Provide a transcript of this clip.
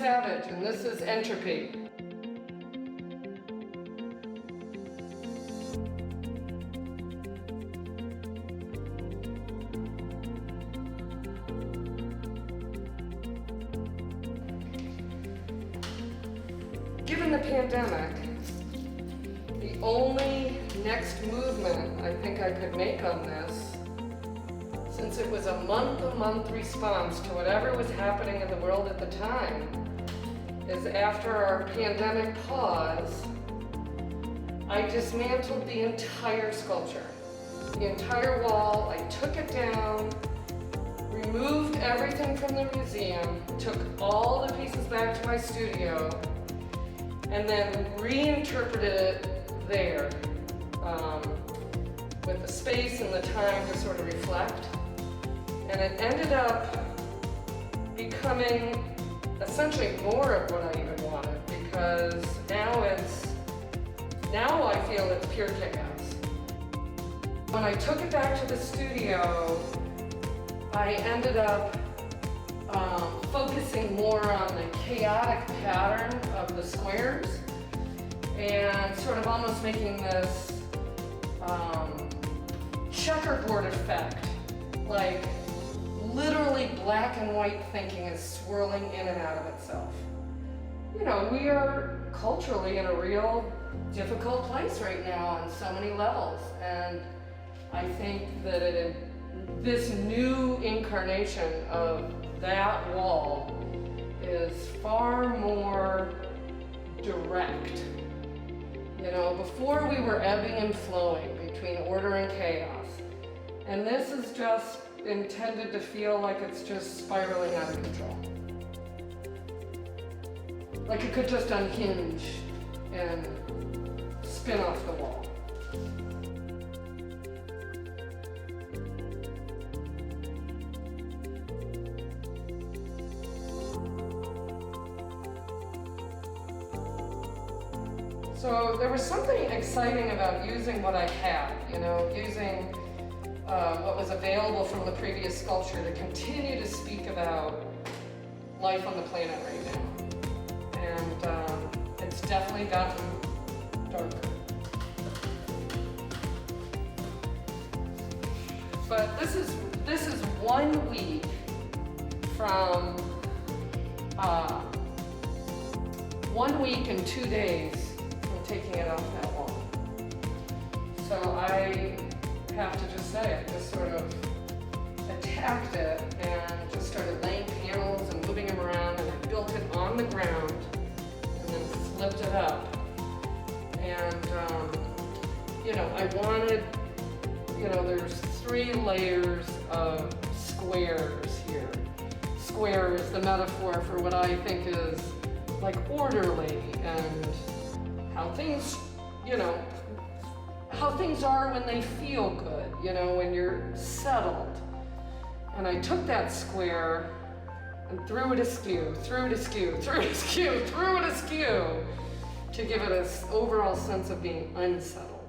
Savage, and this is Entropy. Given the pandemic, the only next movement I think I could make on this, since it was a month-to-month response to whatever was happening in the world at the time, is after our pandemic pause, I dismantled the entire sculpture. The entire wall, I took it down, removed everything from the museum, took all the pieces back to my studio, and then reinterpreted it there with the space and the time to sort of reflect. And it ended up becoming essentially more of what I even wanted, because now I feel it's pure chaos. When I took it back to the studio, I ended up focusing more on the chaotic pattern of the squares and sort of almost making this checkerboard effect, like literally black and white thinking is swirling in and out of itself. You know, we are culturally in a real difficult place right now on so many levels, and I think that this new incarnation of that wall is far more direct. You know, before we were ebbing and flowing between order and chaos, and this is just intended to feel like it's just spiraling out of control. Like it could just unhinge and spin off the wall. So there was something exciting about using what I had, you know, using what was available from the previous sculpture to continue to speak about life on the planet right now. And it's definitely gotten darker. But this is 1 week from 1 week and 2 days taking it off that wall. So I have to just say, I just sort of attacked it and just started laying panels and moving them around, and I built it on the ground and then flipped it up. And, you know, I wanted, you know, there's 3 layers of squares here. Square is the metaphor for what I think is like orderly and how things, you know, how things are when they feel good, you know, when you're settled. And I took that square and threw it askew, threw it askew, threw it askew, threw it askew, to give it an overall sense of being unsettled.